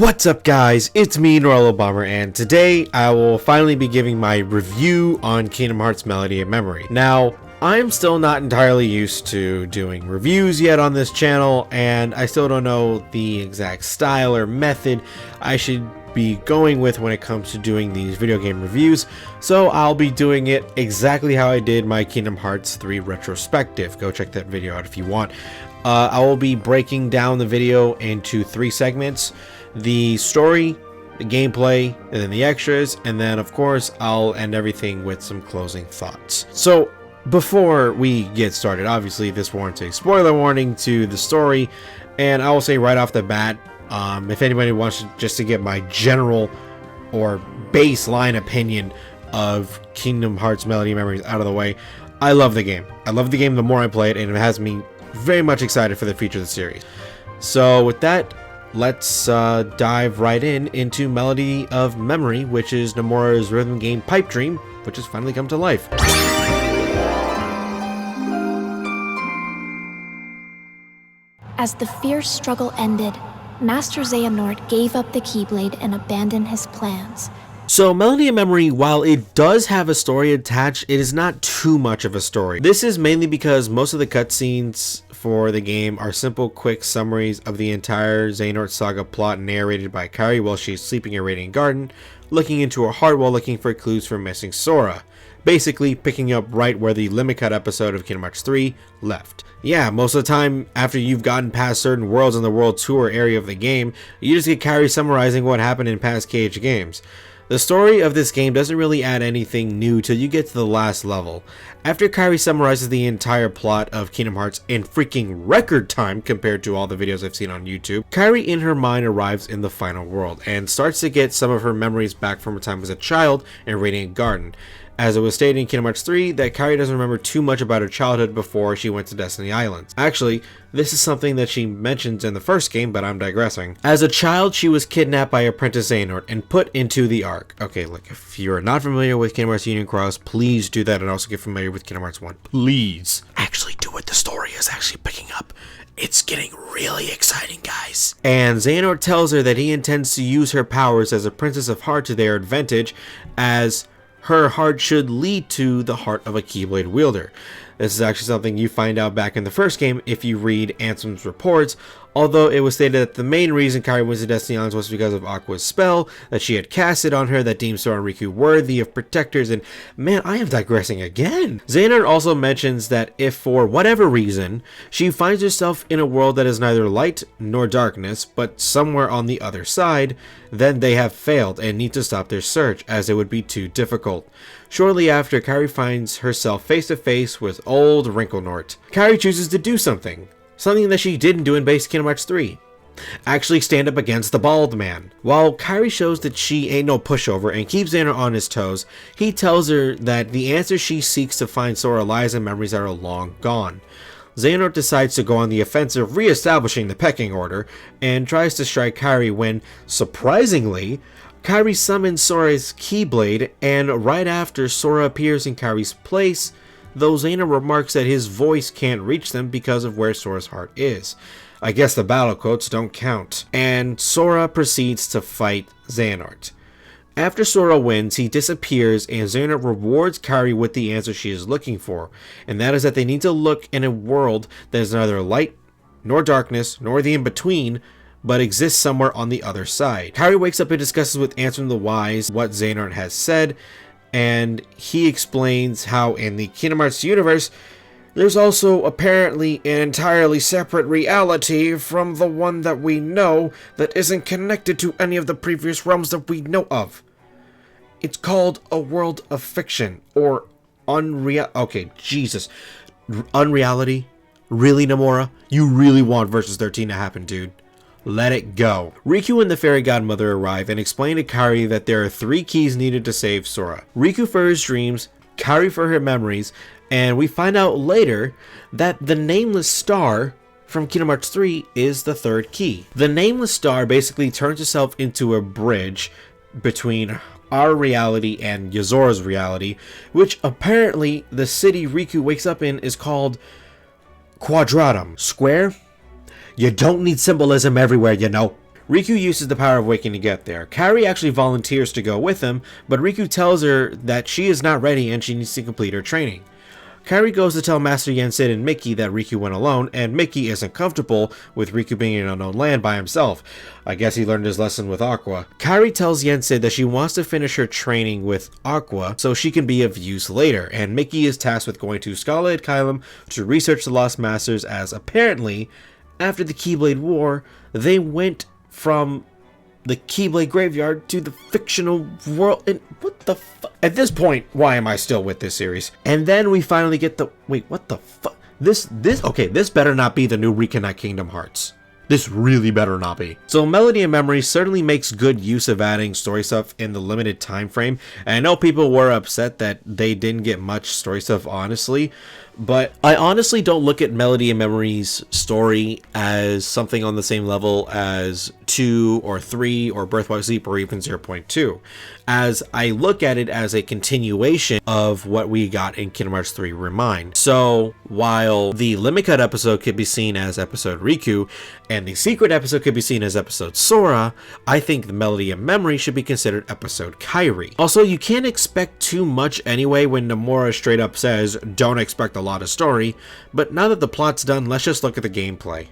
What's up guys, it's me, Norello Bomber, and today I will finally be giving my review on Kingdom Hearts Melody of Memory. Now, I'm still not entirely used to doing reviews yet on this channel, and I still don't know the exact style or method I should be going with when it comes to doing these video game reviews, so I'll be doing it exactly how I did my Kingdom Hearts 3 retrospective. Go check that video out if you want. I will be breaking down the video into 3 segments: the story, the gameplay, and then the extras, and then of course I'll end everything with some closing thoughts. So before we get started, obviously this warrants a spoiler warning to the story, and I will say right off the bat, if anybody wants just to get my general or baseline opinion of Kingdom Hearts Melody of Memories out of the way, I love the game. I love the game the more I play it, and it has me very much excited for the future of the series. So with that, let's dive right into Melody of Memory, which is Nomura's rhythm game Pipe Dream, which has finally come to life. As the fierce struggle ended, Master Xehanort gave up the Keyblade and abandoned his plans. So Melody of Memory, while it does have a story attached, it is not too much of a story. This is mainly because most of the cutscenes for the game are simple, quick summaries of the entire Xehanort saga plot narrated by Kairi while she's sleeping in Radiant Garden, looking into her heart while looking for clues for missing Sora. Basically picking up right where the Limit Cut episode of Kingdom Hearts 3 left. Yeah, most of the time after you've gotten past certain worlds in the world tour area of the game, you just get Kairi summarizing what happened in past KH games. The story of this game doesn't really add anything new till you get to the last level. After Kairi summarizes the entire plot of Kingdom Hearts in freaking record time compared to all the videos I've seen on YouTube, Kairi in her mind arrives in the final world and starts to get some of her memories back from her time as a child in Radiant Garden. As it was stated in Kingdom Hearts 3 that Kairi doesn't remember too much about her childhood before she went to Destiny Islands. Actually, this is something that she mentions in the first game, but I'm digressing. As a child, she was kidnapped by Apprentice Xehanort and put into the Ark. Okay, look, if you're not familiar with Kingdom Hearts Union Cross, please do that, and also get familiar with Kingdom Hearts 1. Please. Actually do what the story is actually picking up. It's getting really exciting, guys. And Xehanort tells her that he intends to use her powers as a Princess of Heart to their advantage, as her heart should lead to the heart of a Keyblade wielder. This is actually something you find out back in the first game if you read Ansem's reports, although it was stated that the main reason Kairi went to Destiny Islands was because of Aqua's spell that she had casted on her that deemed Sora and Riku worthy of protectors, and man, I am digressing again. Xehanort also mentions that if for whatever reason she finds herself in a world that is neither light nor darkness, but somewhere on the other side, then they have failed and need to stop their search, as it would be too difficult. Shortly after, Kairi finds herself face to face with old Wrinklenort. Kairi chooses to do something that she didn't do in base Kingdom Hearts 3. Actually stand up against the bald man. While Kairi shows that she ain't no pushover and keeps Xehanort on his toes, he tells her that the answer she seeks to find Sora lies in memories that are long gone. Xehanort decides to go on the offensive, re-establishing the pecking order, and tries to strike Kairi when, surprisingly, Kairi summons Sora's Keyblade, and right after Sora appears in Kairi's place, though Xehanort remarks that his voice can't reach them because of where Sora's heart is. I guess the battle quotes don't count. And Sora proceeds to fight Xehanort. After Sora wins, he disappears, and Xehanort rewards Kairi with the answer she is looking for, and that is that they need to look in a world that is neither light, nor darkness, nor the in-between, but exists somewhere on the other side. Kairi wakes up and discusses with Ansem the Wise what Xehanort has said, and he explains how in the Kingdom Hearts universe, there's also apparently an entirely separate reality from the one that we know that isn't connected to any of the previous realms that we know of. It's called a world of fiction, or okay, Jesus. Unreality? Really, Nomura? You really want Versus 13 to happen, dude? Let it go. Riku and the Fairy Godmother arrive and explain to Kairi that there are 3 keys needed to save Sora. Riku for his dreams, Kairi for her memories, and we find out later that the Nameless Star from Kingdom Hearts 3 is the 3rd key. The Nameless Star basically turns itself into a bridge between our reality and Yazora's reality, which apparently the city Riku wakes up in is called Quadratum. Square? You don't need symbolism everywhere, you know. Riku uses the power of waking to get there. Kairi actually volunteers to go with him, but Riku tells her that she is not ready and she needs to complete her training. Kairi goes to tell Master Yensid and Mickey that Riku went alone, and Mickey isn't comfortable with Riku being in unknown land by himself. I guess he learned his lesson with Aqua. Kairi tells Yensid that she wants to finish her training with Aqua so she can be of use later, and Mickey is tasked with going to Scala Adkylum to research the Lost Masters, as apparently, after the Keyblade War, they went from the Keyblade Graveyard to the fictional world. And what the fuck? At this point, why am I still with this series? And then we finally get the... Wait, what the fuck? Okay, this better not be the new Reconnect Kingdom Hearts. This really better not be. So Melody and Memory certainly makes good use of adding story stuff in the limited time frame. And I know people were upset that they didn't get much story stuff, honestly. But I honestly don't look at Melody and Memory's story as something on the same level as 2 or 3 or Birthright Sleep or even 0.2, as I look at it as a continuation of what we got in Kingdom Hearts 3 Remind. So while the Limit Cut episode could be seen as episode Riku and the secret episode could be seen as episode Sora, I think the Melody and Memory should be considered episode Kairi. Also, you can't expect too much anyway when Nomura straight up says don't expect a lot of story, but now that the plot's done, let's just look at the gameplay.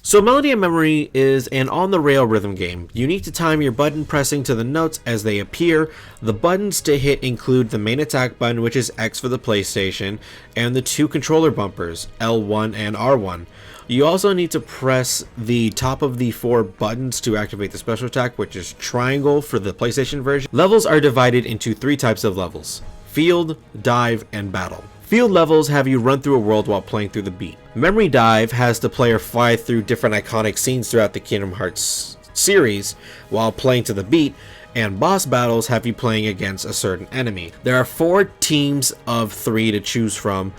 So Melody and Memory is an on-the-rail rhythm game. You need to time your button pressing to the notes as they appear. The buttons to hit include the main attack button, which is X for the PlayStation, and the 2 controller bumpers, L1 and R1. You also need to press the top of the 4 buttons to activate the special attack, which is triangle for the PlayStation version. Levels are divided into 3 types of levels: field, dive, and battle. Field levels have you run through a world while playing through the beat. Memory Dive has the player fly through different iconic scenes throughout the Kingdom Hearts series while playing to the beat, and boss battles have you playing against a certain enemy. There are 4 teams of 3 to choose from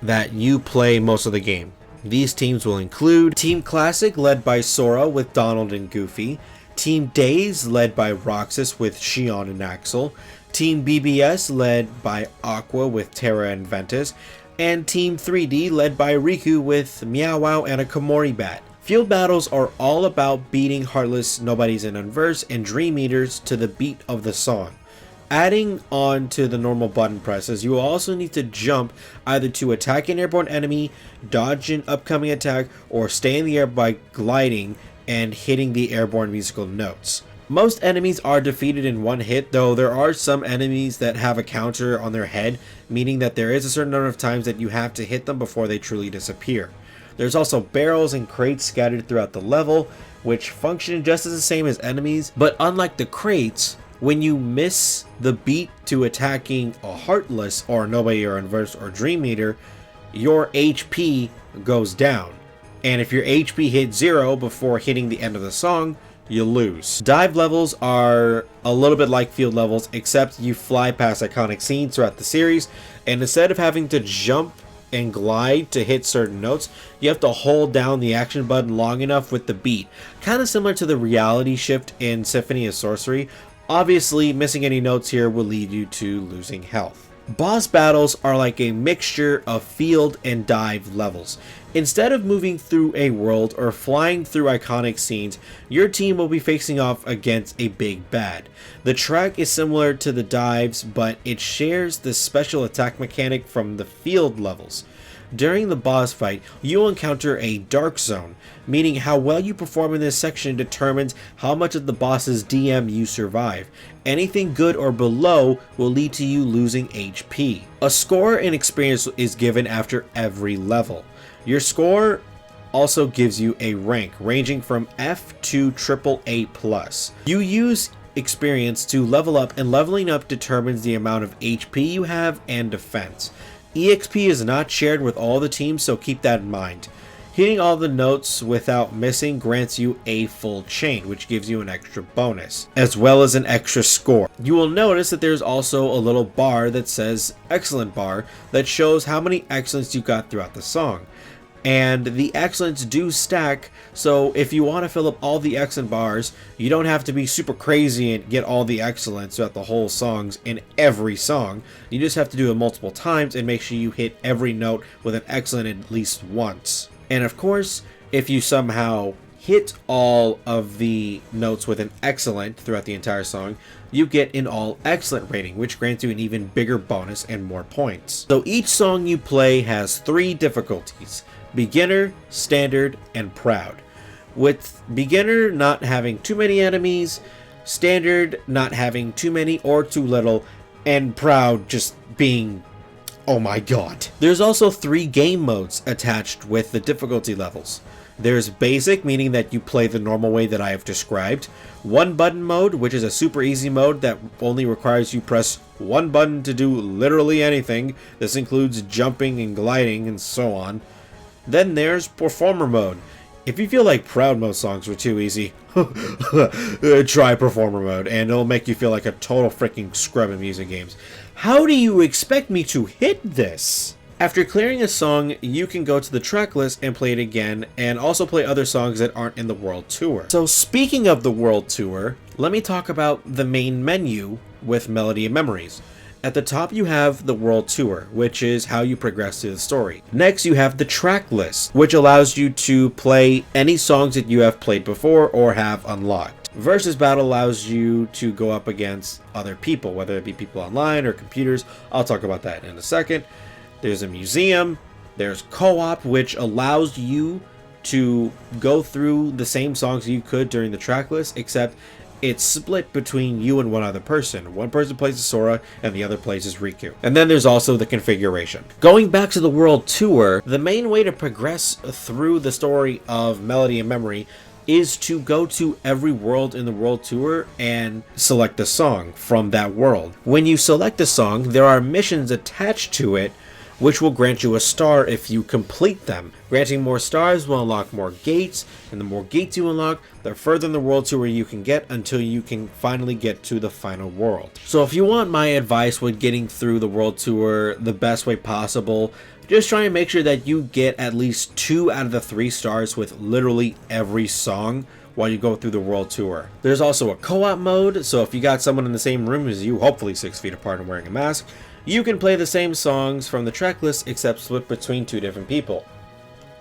that you play most of the game. These teams will include Team Classic, led by Sora with Donald and Goofy, Team Days, led by Roxas with Xion and Axel, Team BBS, led by Aqua with Terra and Ventus, and Team 3D, led by Riku with Meow Wow and a Komori Bat. Field battles are all about beating Heartless, Nobody's in Unverse, and Dream Eaters to the beat of the song. Adding on to the normal button presses, you will also need to jump either to attack an airborne enemy, dodge an upcoming attack, or stay in the air by gliding and hitting the airborne musical notes. Most enemies are defeated in one hit, though there are some enemies that have a counter on their head, meaning that there is a certain number of times that you have to hit them before they truly disappear. There's also barrels and crates scattered throughout the level, which function just as the same as enemies, but unlike the crates, when you miss the beat to attacking a Heartless or Nobody or Unverse or Dream Eater, your HP goes down. And if your HP hits 0 before hitting the end of the song, you lose. Dive levels are a little bit like field levels, except you fly past iconic scenes throughout the series, and instead of having to jump and glide to hit certain notes, you have to hold down the action button long enough with the beat. Kind of similar to the reality shift in Symphony of Sorcery. Obviously, missing any notes here will lead you to losing health. Boss battles are like a mixture of field and dive levels. Instead of moving through a world or flying through iconic scenes, your team will be facing off against a big bad. The track is similar to the dives, but it shares the special attack mechanic from the field levels. During the boss fight, you will encounter a dark zone, meaning how well you perform in this section determines how much of the boss's DM you survive. Anything good or below will lead to you losing HP. A score and experience is given after every level. Your score also gives you a rank ranging from F to AAA+. You use experience to level up, and leveling up determines the amount of HP you have and defense. EXP is not shared with all the teams, so keep that in mind. Hitting all the notes without missing grants you a full chain, which gives you an extra bonus, as well as an extra score. You will notice that there's also a little bar that says Excellent Bar that shows how many excellence you got throughout the song. And the excellence do stack, so if you want to fill up all the excellent bars, you don't have to be super crazy and get all the excellence throughout the whole songs in every song. You just have to do it multiple times and make sure you hit every note with an excellent at least once. And of course, if you somehow hit all of the notes with an excellent throughout the entire song, you get an all excellent rating, which grants you an even bigger bonus and more points. So each song you play has 3 difficulties: beginner, standard, and proud. With beginner not having too many enemies, standard not having too many or too little, and proud just being, oh my god. There's also 3 game modes attached with the difficulty levels. There's basic, meaning that you play the normal way that I have described. One button mode, which is a super easy mode that only requires you press one button to do literally anything. This includes jumping and gliding and so on. Then there's performer mode. If you feel like proud mode songs were too easy, try performer mode and it'll make you feel like a total freaking scrub in music games. How do you expect me to hit this? After clearing a song, you can go to the track list and play it again, and also play other songs that aren't in the World Tour. So speaking of the World Tour, let me talk about the main menu with Melody of Memories. At the top you have the World Tour, which is how you progress through the story. Next you have the track list, which allows you to play any songs that you have played before or have unlocked. Versus Battle allows you to go up against other people, whether it be people online or computers. I'll talk about that in a second. There's a museum, there's co-op, which allows you to go through the same songs you could during the track list, except it's split between you and one other person. One person plays as Sora and the other plays as Riku. And then there's also the configuration. Going back to the World Tour, the main way to progress through the story of Melody of Memory is to go to every world in the World Tour and select a song from that world. When you select a song, there are missions attached to it which will grant you a star if you complete them. Granting more stars will unlock more gates, and the more gates you unlock, the further in the World Tour you can get until you can finally get to the final world. So if you want my advice when getting through the World Tour the best way possible, just try and make sure that you get at least 2 out of the 3 stars with literally every song while you go through the World Tour. There's also a co-op mode, so if you got someone in the same room as you, hopefully 6 feet apart and wearing a mask, you can play the same songs from the track list except split between 2 different people.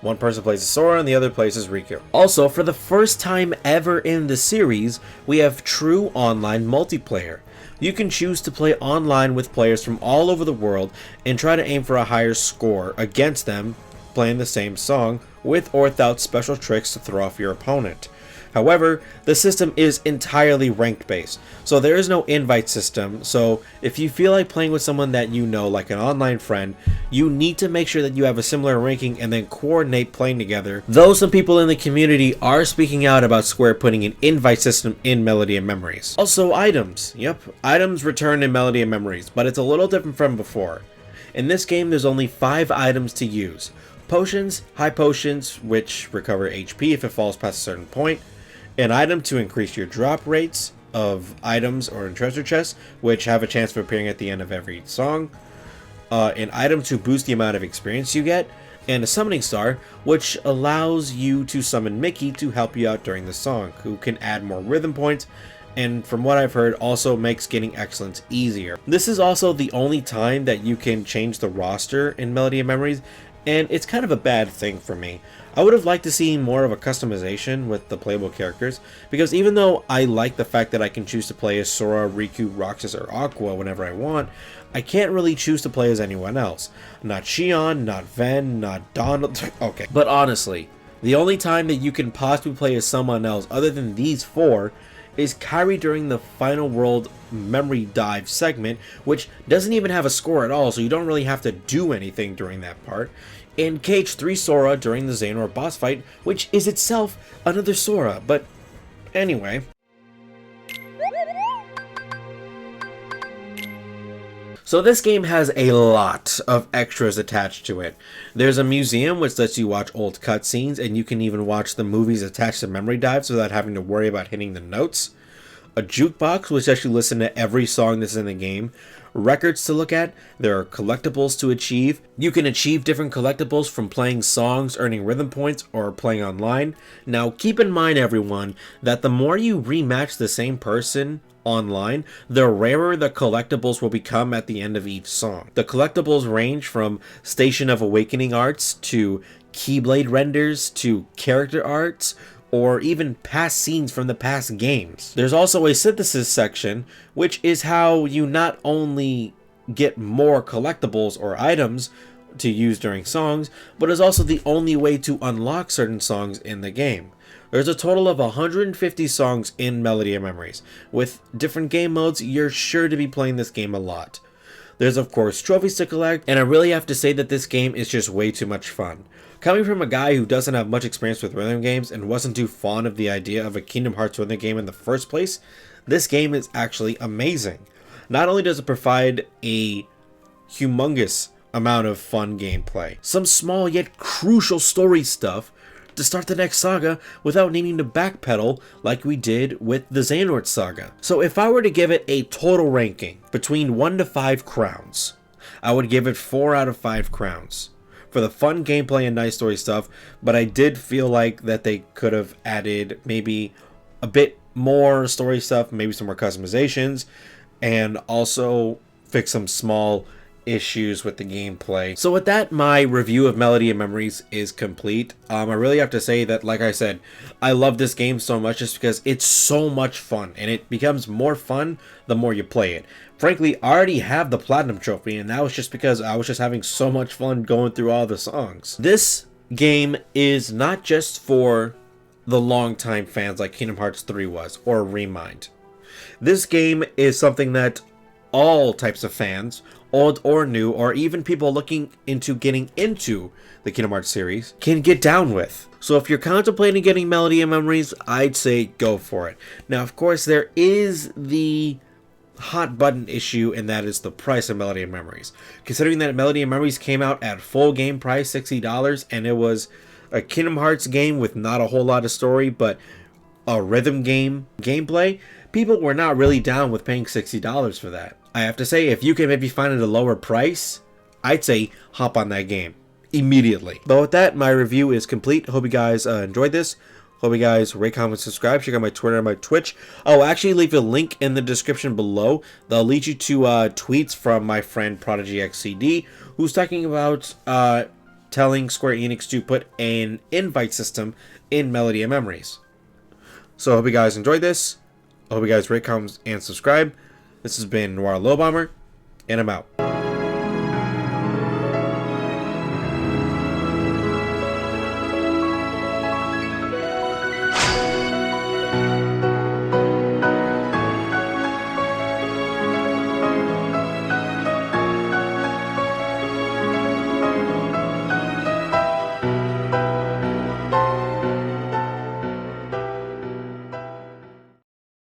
One person plays as Sora and the other plays as Riku. Also, for the first time ever in the series, we have true online multiplayer. You can choose to play online with players from all over the world and try to aim for a higher score against them playing the same song with or without special tricks to throw off your opponent. However, the system is entirely ranked based, so there is no invite system. So if you feel like playing with someone that you know, like an online friend, you need to make sure that you have a similar ranking and then coordinate playing together. Though some people in the community are speaking out about Square putting an invite system in Melody of Memories. Also items. Yep, items return in Melody of Memories, but it's a little different from before. In this game there's only 5 items to use. Potions, high potions, which recover HP if it falls past a certain point. An item to increase your drop rates of items or in treasure chests, which have a chance of appearing at the end of every song. An item to boost the amount of experience you get. And a summoning star, which allows you to summon Mickey to help you out during the song, who can add more rhythm points, and from what I've heard also makes getting excellence easier. This is also the only time that you can change the roster in Melody of Memories, and it's kind of a bad thing for me. I would have liked to see more of a customization with the playable characters, because even though I like the fact that I can choose to play as Sora, Riku, Roxas, or Aqua whenever I want, I can't really choose to play as anyone else. Not Xion, not Ven, not Donald. Okay. But honestly, the only time that you can possibly play as someone else other than these 4 is Kairi during the final world memory dive segment, which doesn't even have a score at all, so you don't really have to do anything during that part. And KH3 Sora during the Xehanort boss fight, which is itself another Sora, but anyway. So this game has a lot of extras attached to it. There's a museum which lets you watch old cutscenes, and you can even watch the movies attached to memory dives without having to worry about hitting the notes. A jukebox which lets you listen to every song that's in the game. Records to look at. There are collectibles to achieve. You can achieve different collectibles from playing songs, earning rhythm points, or playing online. Now keep in mind everyone that the more you rematch the same person online, the rarer the collectibles will become at the end of each song. The collectibles range from Station of Awakening arts to Keyblade renders to character arts, or even past scenes from the past games. There's also a synthesis section, which is how you not only get more collectibles or items to use during songs, but is also the only way to unlock certain songs in the game. There's a total of 150 songs in Melody of Memories. With different game modes, you're sure to be playing this game a lot. There's of course trophies to collect, and I really have to say that this game is just way too much fun. Coming from a guy who doesn't have much experience with rhythm games and wasn't too fond of the idea of a Kingdom Hearts rhythm game in the first place, this game is actually amazing. Not only does it provide a humongous amount of fun gameplay, some small yet crucial story stuff to start the next saga without needing to backpedal like we did with the Xehanort saga. So if I were to give it a total ranking between 1 to 5 crowns, I would give it 4 out of 5 crowns for the fun gameplay and nice story stuff, but I did feel like that they could have added maybe a bit more story stuff, maybe some more customizations, and also fix some small issues with the gameplay. So with that, my review of Melody of Memories is complete. I really have to say that, like I said, I love this game so much just because it's so much fun, and it becomes more fun the more you play it. Frankly, I already have the Platinum Trophy, and that was just because I was just having so much fun going through all the songs. This game is not just for the longtime fans like Kingdom Hearts 3 was, or Remind. This game is something that all types of fans, old or new, or even people looking into getting into the Kingdom Hearts series, can get down with. So if you're contemplating getting Melody of Memories, I'd say go for it. Now, of course, there is the hot button issue, and that is the price of Melody of Memories. Considering that Melody of Memories came out at full game price, $60, and it was a Kingdom Hearts game with not a whole lot of story, but a rhythm game gameplay, people were not really down with paying $60 for that. I have to say, if you can maybe find it at a lower price, I'd say hop on that game immediately. But with that, my review is complete. Hope you guys enjoyed this. Hope you guys rate, comment, subscribe. Check out my Twitter and my Twitch. I'll actually leave a link in the description below. That'll lead you to tweets from my friend Prodigy XCD, who's talking about telling Square Enix to put an invite system in Melody of Memories. So I hope you guys enjoyed this. I hope you guys rate, comment, and subscribe. This has been Noir Low Bomber, and I'm out.